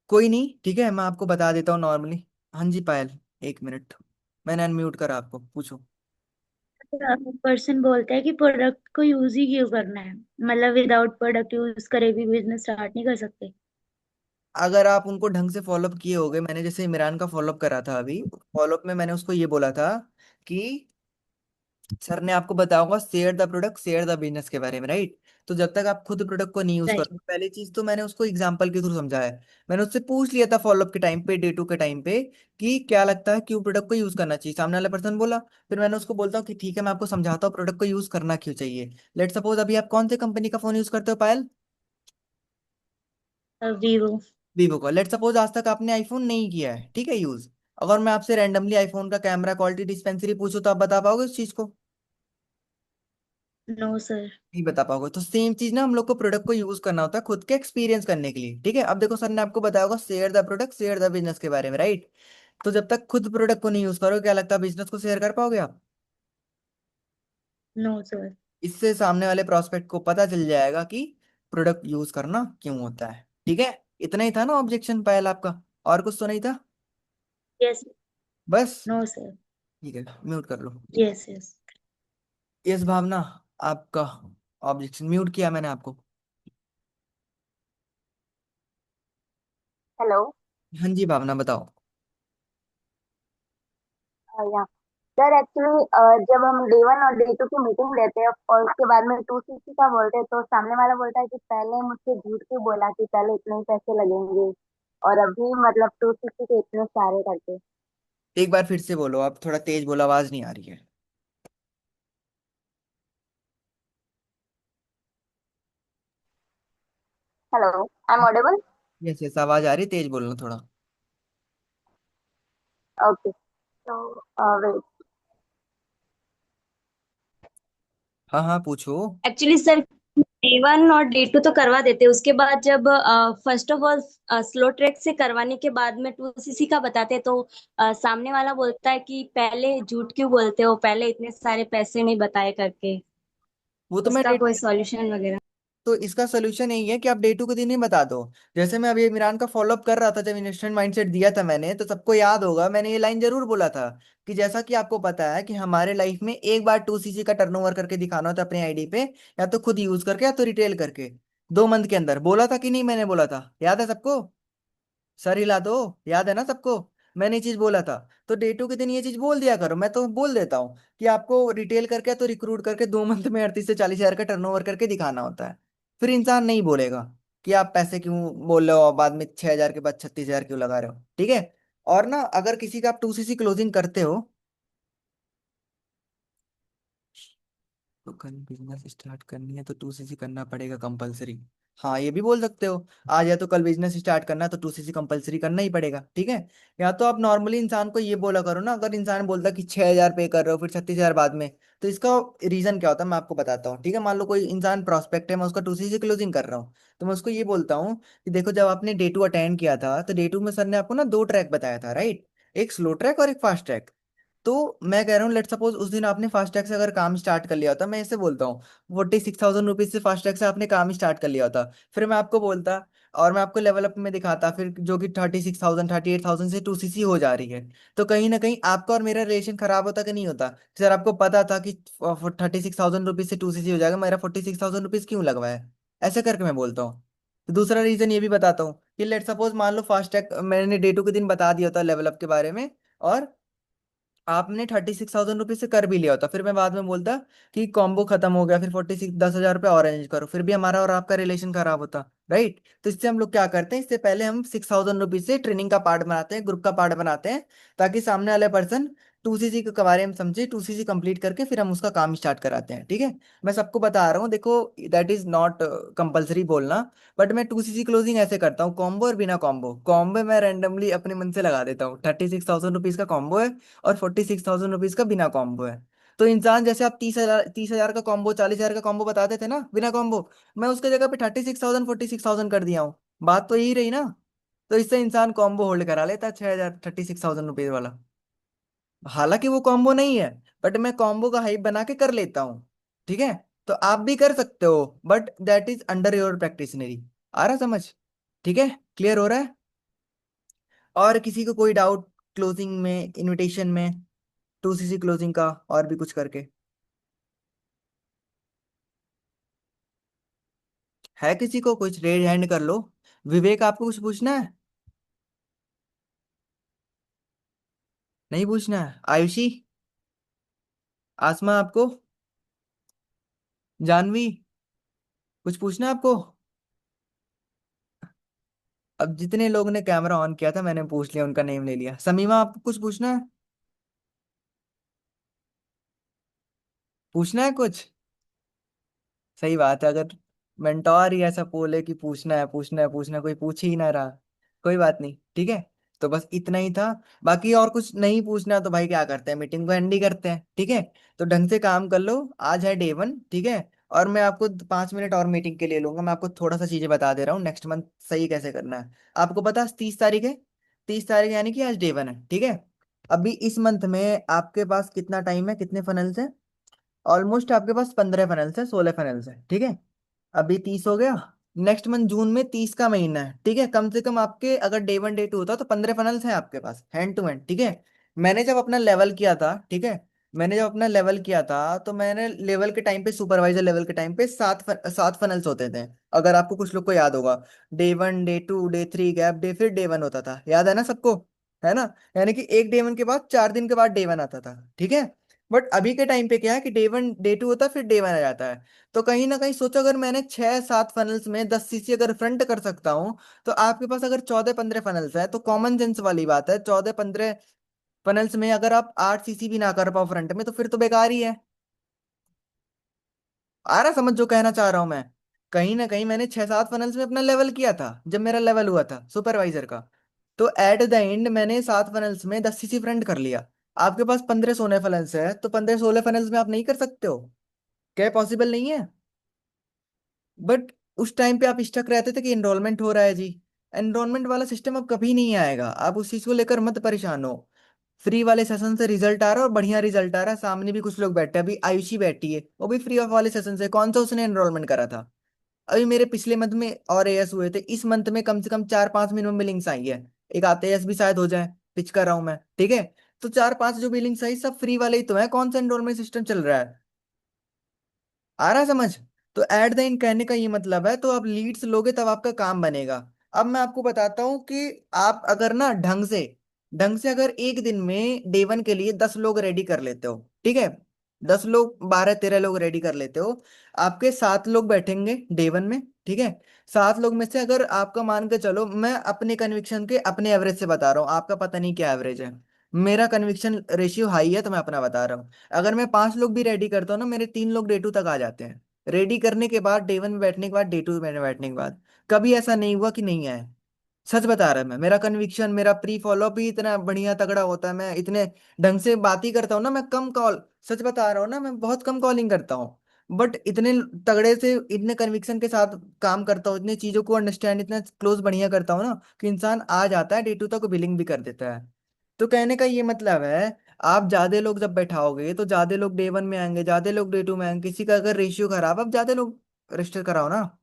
कोई नहीं, ठीक है, मैं आपको बता देता हूँ नॉर्मली। हाँ जी पायल, 1 मिनट। मैंने अनम्यूट करा, आपको पूछो। पर्सन बोलता है कि प्रोडक्ट को यूज ही क्यों करना है, मतलब विदाउट प्रोडक्ट यूज करे भी बिजनेस स्टार्ट नहीं कर सकते? अगर आप उनको ढंग से फॉलोअप किए होगे, मैंने जैसे इमरान का फॉलोअप करा था अभी, फॉलोअप में मैंने उसको ये बोला था कि सर ने आपको बताया होगा share the product share the business के बारे में, राइट? तो जब तक आप खुद प्रोडक्ट को नहीं यूज राइट। करो, पहली चीज तो मैंने उसको एग्जांपल के थ्रू समझाया है। मैंने उससे पूछ लिया था फॉलोअप के टाइम पे, डे 2 के टाइम पे, कि क्या लगता है क्यों प्रोडक्ट को यूज करना चाहिए। सामने वाला पर्सन बोला। फिर मैंने उसको बोलता हूँ कि ठीक है मैं आपको समझाता हूँ प्रोडक्ट को यूज करना क्यों चाहिए। लेट सपोज अभी आप कौन से कंपनी का फोन यूज करते हो पायल? वीवो। वीवो का। लेट सपोज आज तक आपने आईफोन नहीं किया है, ठीक है, यूज। अगर मैं आपसे रैंडमली आईफोन का कैमरा क्वालिटी डिस्पेंसरी पूछूं तो आप बता पाओगे उस चीज को? No sir. नहीं बता पाओगे। तो सेम चीज ना हम लोग को प्रोडक्ट को यूज करना होता है खुद के एक्सपीरियंस करने के लिए। ठीक है, अब देखो सर ने आपको बताया होगा share the product share the business के बारे में, राइट? तो जब तक खुद प्रोडक्ट को नहीं यूज करोगे, क्या लगता है बिजनेस को शेयर कर पाओगे आप? No sir. इससे सामने वाले प्रोस्पेक्ट को पता चल जाएगा कि प्रोडक्ट यूज करना क्यों होता है। ठीक है। इतना ही था ना ऑब्जेक्शन पायल आपका? और कुछ तो नहीं था? यस। बस। No sir. ठीक है, म्यूट कर लो। Yes yes. यस भावना, आपका ऑब्जेक्शन म्यूट किया मैंने आपको। हेलो। हाँ जी भावना बताओ। या सर एक्चुअली जब हम डे 1 और डे 2 की मीटिंग लेते हैं और उसके बाद में 2 सीसी का बोलते हैं तो सामने वाला बोलता है कि पहले मुझसे झूठ क्यों बोला कि पहले इतने ही पैसे लगेंगे और अभी मतलब 2 सीसी के इतने सारे करके। एक बार फिर से बोलो, आप थोड़ा तेज बोलो, आवाज नहीं आ रही है। Hello, I am audible? Yes yes, आवाज आ रही है, तेज बोलना थोड़ा। ओके तो वेट। हाँ हाँ पूछो। एक्चुअली सर, डे 1 और डे 2 तो करवा देते हैं, उसके बाद जब first of all slow track से करवाने के बाद में 2 सीसी का बताते हैं तो सामने वाला बोलता है कि पहले झूठ क्यों बोलते हो, पहले इतने सारे पैसे नहीं बताए करके। वो तो मैं उसका कोई सॉल्यूशन वगैरह? तो इसका सोल्यूशन यही है कि आप डे 2 के दिन ही बता दो। जैसे मैं अभी इमरान का फॉलोअप कर रहा था, जब इन्वेस्टमेंट माइंडसेट दिया था मैंने, तो सबको याद होगा मैंने ये लाइन जरूर बोला था कि जैसा कि आपको पता है कि हमारे लाइफ में एक बार 2 सीसी का टर्नओवर करके दिखाना होता है अपने आईडी पे, या तो खुद यूज करके या तो रिटेल करके, 2 मंथ के अंदर। बोला था कि नहीं मैंने बोला था? याद है सबको? सर हिला दो। याद है ना सबको? मैंने ये चीज बोला था। तो डे टू के दिन ये चीज बोल दिया करो। मैं तो बोल देता हूँ कि आपको रिटेल करके तो रिक्रूट करके 2 मंथ में 38 से 40 हजार का टर्नओवर करके दिखाना होता है। फिर इंसान नहीं बोलेगा कि आप पैसे क्यों बोल रहे हो और बाद में 6 हजार के बाद 36 हजार क्यों लगा रहे हो। ठीक है। और ना अगर किसी का आप 2 सीसी क्लोजिंग करते हो तो कल बिजनेस स्टार्ट करनी है तो 2 सीसी करना पड़ेगा कंपलसरी। हाँ ये भी बोल सकते हो। आज या तो कल बिजनेस स्टार्ट करना है तो 2 सीसी कंपलसरी करना ही पड़ेगा। ठीक है। या तो आप नॉर्मली इंसान को ये बोला करो ना, अगर इंसान बोलता कि 6 हजार पे कर रहे हो फिर 36 हजार बाद में, तो इसका रीजन क्या होता है मैं आपको बताता हूँ। ठीक है। मान लो कोई इंसान प्रोस्पेक्ट है, मैं उसका 2 सीसी क्लोजिंग कर रहा हूँ, तो मैं उसको ये बोलता हूँ कि देखो जब आपने डे टू अटेंड किया था तो डे टू में सर ने आपको ना 2 ट्रैक बताया था, राइट? एक स्लो ट्रैक और एक फास्ट ट्रैक। तो मैं कह रहा हूँ लेट सपोज उस दिन आपने फास्टैग से अगर काम स्टार्ट कर लिया होता, मैं ऐसे बोलता हूँ 46,000 रुपीज से फास्टैग से आपने काम स्टार्ट कर लिया होता, फिर मैं आपको बोलता और मैं आपको लेवल अप में दिखाता फिर जो कि 36,000 38,000 से 2 सीसी हो जा रही है, तो कहीं ना कहीं आपका और मेरा रिलेशन खराब होता कि नहीं होता? सर आपको पता था कि 36,000 रुपीज से 2 सीसी हो जाएगा, मेरा 46,000 रुपीज क्यों लगवाया? ऐसे करके मैं बोलता हूँ। तो दूसरा रीजन ये भी बताता हूँ कि लेट सपोज मान लो फास्टैग मैंने डे टू के दिन बता दिया था लेवल अप के बारे में, और आपने 36,000 रुपीज से कर भी लिया होता, फिर मैं बाद में बोलता कि कॉम्बो खत्म हो गया फिर 46 10 हजार रुपये और अरेंज करो, फिर भी हमारा और आपका रिलेशन खराब होता, राइट? तो इससे हम लोग क्या करते हैं, इससे पहले हम 6,000 रुपीज से ट्रेनिंग का पार्ट बनाते हैं, ग्रुप का पार्ट बनाते हैं, ताकि सामने वाले पर्सन 2 सीसी के बारे में समझे, 2 सीसी कंप्लीट करके फिर हम उसका काम स्टार्ट कराते हैं। ठीक है। मैं सबको बता रहा हूँ, देखो दैट इज नॉट कंपल्सरी बोलना, बट मैं 2 सीसी क्लोजिंग ऐसे करता हूँ, कॉम्बो और बिना कॉम्बो। कॉम्बो मैं रैंडमली अपने मन से लगा देता हूँ, 36,000 रुपीज का कॉम्बो है और 46,000 रुपीज का बिना कॉम्बो है। तो इंसान जैसे आप 30,000 का कॉम्बो 40 हजार का कॉम्बो बताते थे ना बिना कॉम्बो, मैं उसके जगह पे 36,000 46,000 कर दिया हूँ। बात तो यही रही ना? तो इससे इंसान कॉम्बो होल्ड करा लेता है 6,000 36,000 रुपीज वाला। हालांकि वो कॉम्बो नहीं है, बट मैं कॉम्बो का हाइप बना के कर लेता हूँ। ठीक है। तो आप भी कर सकते हो, but that is under your practitionary. आ रहा समझ? ठीक है। क्लियर हो रहा है? और किसी को कोई डाउट क्लोजिंग में, इनविटेशन में, 2 सीसी क्लोजिंग का और भी कुछ करके? है किसी को कुछ? रेड हैंड कर लो। विवेक आपको कुछ पूछना है? नहीं पूछना है? आयुषी, आसमा आपको, जानवी, कुछ पूछना है आपको? अब जितने लोगों ने कैमरा ऑन किया था मैंने पूछ लिया, उनका नेम ले लिया। समीमा आपको कुछ पूछना है? पूछना है कुछ? सही बात है, अगर मेंटोर ही ऐसा बोले कि पूछना है पूछना है पूछना है, कोई पूछ ही ना रहा। कोई बात नहीं, ठीक है। तो बस इतना ही था। बाकी और कुछ नहीं पूछना तो भाई क्या करते हैं, मीटिंग को एंड ही करते हैं। ठीक है। तो ढंग से काम कर लो, आज है डे 1। ठीक है। और मैं आपको 5 मिनट और मीटिंग के लिए लूंगा, मैं आपको थोड़ा सा चीजें बता दे रहा हूँ नेक्स्ट मंथ सही कैसे करना है। आपको पता 30 तारीख है? 30 तारीख यानी कि आज डे 1 है। ठीक है। अभी इस मंथ में आपके पास कितना टाइम है, कितने फनल्स है? ऑलमोस्ट आपके पास 15 फनल्स है, 16 फनल्स है। ठीक है। अभी 30 हो गया। नेक्स्ट मंथ जून में 30 का महीना है। ठीक है। कम से कम आपके अगर डे 1 डे 2 होता तो 15 फनल्स हैं आपके पास हैंड टू हैंड। ठीक है। मैंने जब अपना लेवल किया था, ठीक है, मैंने जब अपना लेवल किया था तो मैंने लेवल के टाइम पे, सुपरवाइजर लेवल के टाइम पे 7 फनल्स होते थे। अगर आपको कुछ लोग को याद होगा, day 1 day 2 day 3 gap day, फिर डे 1 होता था। याद है ना सबको? है ना? यानी कि एक डे 1 के बाद 4 दिन के बाद डे 1 आता था। ठीक है। बट अभी के टाइम पे क्या है कि डे 1 डे 2 होता है फिर डे 1 आ जाता है। तो कहीं ना कहीं सोचो, अगर मैंने 6 7 फनल्स में 10 सीसी अगर फ्रंट कर सकता हूँ, तो आपके पास अगर 14 15 फनल्स है तो कॉमन सेंस वाली बात है, 14 15 फनल्स में अगर आप 8 सीसी भी ना कर पाओ फ्रंट में तो फिर तो बेकार ही है। आ रहा समझ जो कहना चाह रहा हूं मैं? कहीं ना कहीं मैंने 6 7 फनल्स में अपना लेवल किया था जब मेरा लेवल हुआ था सुपरवाइजर का। तो एट द एंड मैंने 7 फनल्स में 10 सीसी फ्रंट कर लिया। आपके पास 15 16 फनल्स है, तो 15 16 फनल्स में आप नहीं कर सकते हो? क्या पॉसिबल नहीं है? बट उस टाइम पे आप स्टक रहते थे कि एनरोलमेंट हो रहा है जी। एनरोलमेंट वाला सिस्टम अब कभी नहीं आएगा, आप उस चीज को लेकर मत परेशान हो। फ्री वाले सेशन से रिजल्ट आ रहा है और बढ़िया रिजल्ट आ रहा है। सामने भी कुछ लोग बैठे हैं, अभी आयुषी बैठी है, वो भी फ्री ऑफ वाले सेशन से। कौन सा उसने एनरोलमेंट करा था? अभी मेरे पिछले मंथ में और एएस हुए थे, इस मंथ में कम से कम 4 5 मिनिमम बिलिंग्स आई है। एक आते एएस भी शायद हो जाए, पिच कर रहा हूं मैं। ठीक है। तो 4 5 जो बिलिंग्स आई सब फ्री वाले ही तो है, कौन सा एनरोलमेंट सिस्टम चल रहा है? आ रहा समझ? तो एट द एंड कहने का ये मतलब है, तो आप लीड्स लोगे तब आपका काम बनेगा। अब मैं आपको बताता हूँ कि आप अगर ना ढंग से ढंग से अगर एक दिन में डे 1 के लिए 10 लोग रेडी कर लेते हो, ठीक है, 10 लोग 12 13 लोग रेडी कर लेते हो, आपके 7 लोग बैठेंगे डे 1 में, ठीक है। 7 लोग में से अगर आपका मान के चलो, मैं अपने कन्विक्शन के अपने एवरेज से बता रहा हूँ, आपका पता नहीं क्या एवरेज है, मेरा कन्विक्शन रेशियो हाई है तो मैं अपना बता रहा हूँ। अगर मैं 5 लोग भी रेडी करता हूँ ना, मेरे 3 लोग डे 2 तक आ जाते हैं। रेडी करने के बाद डे 1 में बैठने के बाद डे 2 में बैठने के बाद कभी ऐसा नहीं हुआ कि नहीं आए। सच बता रहा मैं, मेरा कन्विक्शन, मेरा प्री फॉलोअप ही इतना बढ़िया तगड़ा होता है, मैं इतने ढंग से बात ही करता हूँ ना, मैं कम कॉल, सच बता रहा हूँ ना, मैं बहुत कम कॉलिंग करता हूँ, बट इतने तगड़े से इतने कन्विक्शन के साथ काम करता हूँ, इतनी चीजों को अंडरस्टैंड इतना क्लोज बढ़िया करता हूँ ना, कि इंसान आ जाता है डे 2 तक बिलिंग भी कर देता है। तो कहने का ये मतलब है, आप ज्यादा लोग जब बैठाओगे तो ज्यादा लोग डे 1 में आएंगे, ज्यादा लोग डे 2 में आएंगे, किसी का अगर रेशियो खराब, आप ज्यादा लोग रजिस्टर कराओ ना,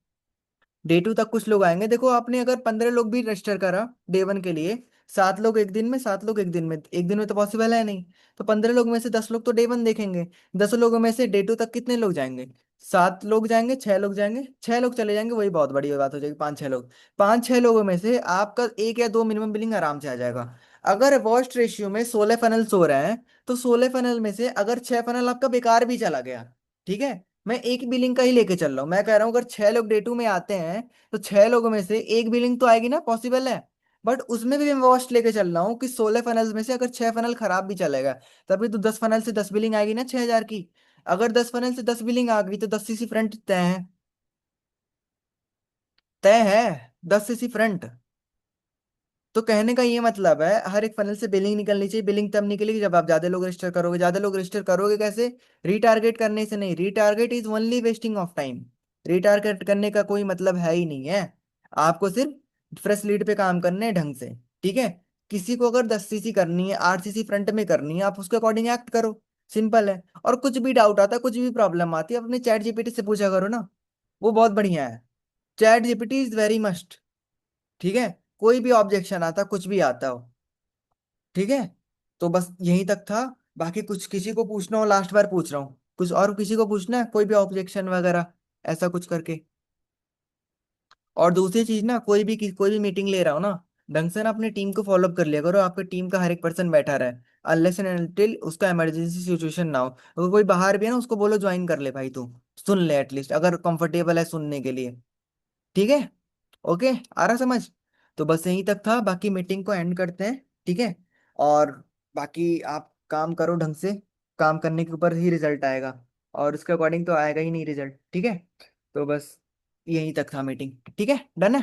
डे 2 तक कुछ लोग आएंगे। देखो आपने अगर 15 लोग भी रजिस्टर करा डे 1 के लिए, 7 लोग एक दिन में, 7 लोग एक दिन में, एक दिन में तो पॉसिबल है नहीं, तो 15 लोग में से 10 लोग तो डे 1 डे 1 देखेंगे। 10 लोगों में से डे 2 तक कितने लोग जाएंगे? 7 लोग जाएंगे, 6 लोग जाएंगे, 6 लोग चले जाएंगे, वही बहुत बड़ी बात हो जाएगी, 5 6 लोग, 5 6 लोगों में से आपका 1 या 2 मिनिमम बिलिंग आराम से आ जाएगा। अगर वॉस्ट रेशियो में 16 फनल्स हो रहे हैं, तो 16 फनल में से अगर 6 फनल आपका बेकार भी चला गया, ठीक है, मैं एक बिलिंग का ही लेके चल रहा हूँ, मैं कह रहा हूँ अगर 6 लोग डे 2 में आते हैं, तो 6 लोगों में से एक बिलिंग तो आएगी ना, पॉसिबल है। बट उसमें भी मैं वॉस्ट लेके चल रहा हूँ कि 16 फनल्स में से अगर 6 फनल खराब भी चलेगा, तभी तो 10 फनल से 10 बिलिंग आएगी ना 6,000 की। अगर 10 फनल से 10 बिलिंग आ गई तो 10 सीसी फ्रंट तय है, तय है, 10 सीसी फ्रंट। तो कहने का ये मतलब है, हर एक फनल से बिलिंग निकलनी चाहिए। बिलिंग तब निकलेगी जब आप ज्यादा लोग रजिस्टर करोगे। ज्यादा लोग रजिस्टर करोगे कैसे? रीटारगेट करने से नहीं, retarget is only wasting of time. Retarget करने का कोई मतलब है ही नहीं है। आपको सिर्फ फ्रेश लीड पे काम करने हैं ढंग से, ठीक है। किसी को अगर 10 सीसी करनी है, 8 सीसी फ्रंट में करनी है, आप उसके अकॉर्डिंग एक्ट करो, सिंपल है। और कुछ भी डाउट आता है, कुछ भी प्रॉब्लम आती है, अपने चैट जीपीटी से पूछा करो ना, वो बहुत बढ़िया है। Chat GPT is very must, ठीक है। कोई भी ऑब्जेक्शन आता, कुछ भी आता हो, ठीक है। तो बस यहीं तक था। बाकी कुछ किसी को पूछना हो, लास्ट बार पूछ रहा हूँ, कुछ और किसी को पूछना है, कोई भी ऑब्जेक्शन वगैरह ऐसा कुछ करके। और दूसरी चीज ना, कोई भी मीटिंग ले रहा हो ना, ढंग से ना अपनी टीम को फॉलोअप कर लिया करो, आपकी टीम का हर एक पर्सन बैठा रहे, अनलेस एंड अनटिल उसका इमरजेंसी सिचुएशन ना हो। अगर कोई बाहर भी है ना, उसको बोलो ज्वाइन कर ले भाई, तू सुन ले एटलीस्ट, अगर कंफर्टेबल है सुनने के लिए, ठीक है। ओके, आ रहा समझ? तो बस यहीं तक था, बाकी मीटिंग को एंड करते हैं, ठीक है। और बाकी आप काम करो ढंग से, काम करने के ऊपर ही रिजल्ट आएगा, और उसके अकॉर्डिंग तो आएगा ही नहीं रिजल्ट, ठीक है। तो बस यहीं तक था मीटिंग, ठीक है, डन है।